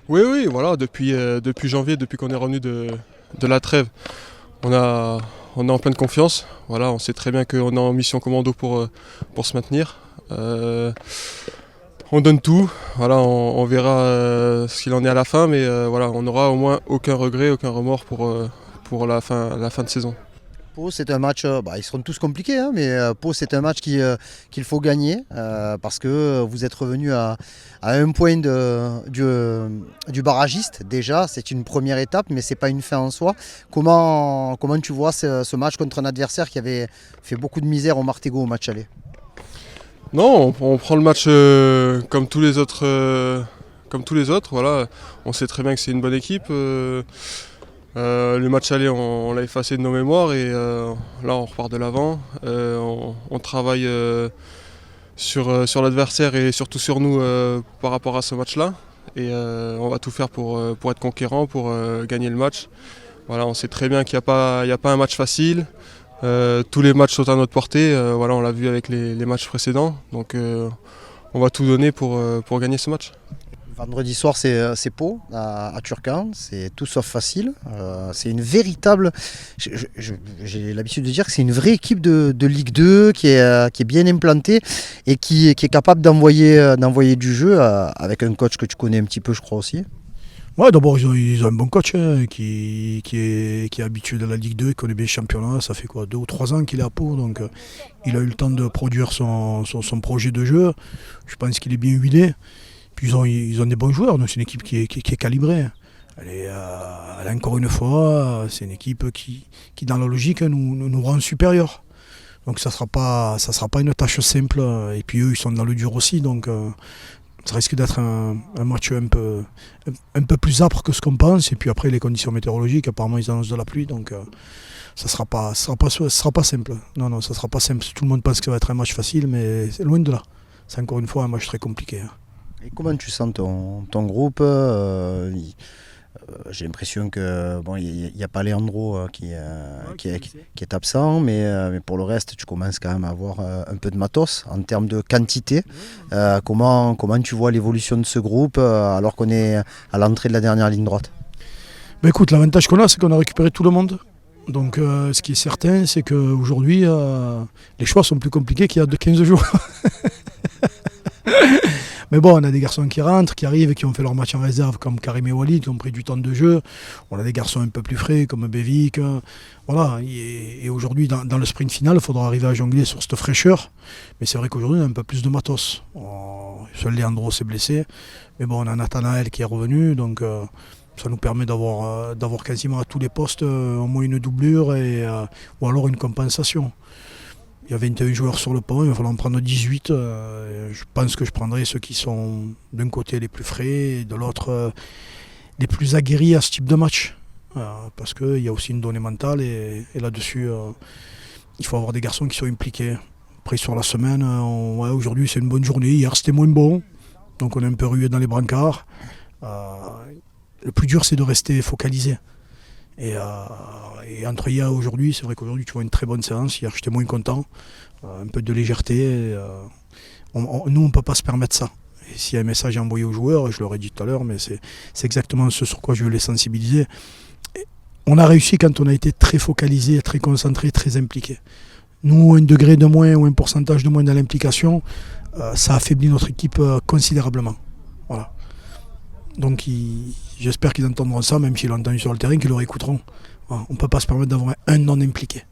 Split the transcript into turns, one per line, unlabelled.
Oui, oui, voilà, depuis janvier, depuis qu'on est revenu de la trêve, on, a, on est en pleine confiance. Voilà, on sait très bien qu'on est en mission commando pour se maintenir. Euh, on donne tout, voilà, on verra ce qu'il en est à la fin, mais voilà, on n'aura au moins aucun regret, aucun remords pour la fin de saison.
Pau, c'est un match, ils seront tous compliqués, hein, mais Pau, c'est un match qu'il faut gagner parce que vous êtes revenu à un point du barragiste. Déjà, c'est une première étape, mais ce n'est pas une fin en soi. Comment tu vois ce match contre un adversaire qui avait fait beaucoup de misère au Martégo au match aller?
Non, on prend le match comme tous les autres. Voilà, on sait très bien que c'est une bonne équipe. Le match aller, on l'a effacé de nos mémoires et là, on repart de l'avant. On travaille sur l'adversaire et surtout sur nous par rapport à ce match-là. Et on va tout faire pour être conquérant, pour gagner le match. Voilà, on sait très bien qu'il y a pas un match facile. Tous les matchs sont à notre portée. Voilà, on l'a vu avec les matchs précédents. Donc, on va tout donner pour gagner ce match.
Vendredi soir, c'est Pau à Turcan, c'est tout sauf facile. C'est une véritable. J'ai l'habitude de dire que c'est une vraie équipe de Ligue 2 qui est bien implantée et qui est capable d'envoyer du jeu avec un coach que tu connais un petit peu, je crois aussi.
Ouais, d'abord, ils ont un bon coach hein, qui est habitué de la Ligue 2, il connaît bien le championnat. Ça fait quoi, 2 ou 3 ans qu'il est à Pau, donc il a eu le temps de produire son projet de jeu. Je pense qu'il est bien huilé. Puis ils ont des bons joueurs, donc c'est une équipe qui est calibrée. Elle est encore une fois, c'est une équipe qui dans la logique, nous rend supérieurs. Donc ça sera pas une tâche simple. Et puis eux, ils sont dans le dur aussi, donc ça risque d'être un match un peu plus âpre que ce qu'on pense. Et puis après, les conditions météorologiques, apparemment, ils annoncent de la pluie, donc ça sera pas simple. Non, ça sera pas simple. Tout le monde pense que ça va être un match facile, mais c'est loin de là. C'est encore une fois un match très compliqué.
Et comment tu sens ton groupe j'ai l'impression que bon, il n'y a pas Leandro qui est absent, mais pour le reste, tu commences quand même à avoir un peu de matos en termes de quantité. Comment tu vois l'évolution de ce groupe alors qu'on est à l'entrée de la dernière ligne droite?
Ben écoute, l'avantage qu'on a, c'est qu'on a récupéré tout le monde. Donc ce qui est certain, c'est qu'aujourd'hui, les choix sont plus compliqués qu'il y a de 15 jours. Mais bon, on a des garçons qui rentrent, qui arrivent, qui ont fait leur match en réserve, comme Karim et Walid, qui ont pris du temps de jeu. On a des garçons un peu plus frais, comme Bevic. Voilà. Et aujourd'hui, dans le sprint final, il faudra arriver à jongler sur cette fraîcheur. Mais c'est vrai qu'aujourd'hui, on a un peu plus de matos. Seul Leandro s'est blessé. Mais bon, on a Nathanaël qui est revenu, donc ça nous permet d'avoir quasiment à tous les postes au moins une doublure ou alors une compensation. Il y a 21 joueurs sur le pont, il va falloir en prendre 18. Je pense que je prendrai ceux qui sont d'un côté les plus frais et de l'autre les plus aguerris à ce type de match. Parce qu'il y a aussi une donnée mentale et là-dessus, il faut avoir des garçons qui sont impliqués. Après sur la semaine, aujourd'hui c'est une bonne journée, hier c'était moins bon, donc on est un peu rué dans les brancards. Le plus dur c'est de rester focalisé. Et entre hier et aujourd'hui, c'est vrai qu'aujourd'hui tu vois une très bonne séance. Hier j'étais moins content, un peu de légèreté. Nous on ne peut pas se permettre ça. Et s'il y a un message à envoyer aux joueurs, je leur ai dit tout à l'heure, mais c'est exactement ce sur quoi je veux les sensibiliser. Et on a réussi quand on a été très focalisé, très concentré, très impliqué. Nous, un degré de moins ou un pourcentage de moins dans l'implication, ça affaiblit notre équipe considérablement. Voilà. Donc j'espère qu'ils entendront ça, même s'ils l'ont entendu sur le terrain, qu'ils le réécouteront. Voilà. On ne peut pas se permettre d'avoir un non impliqué.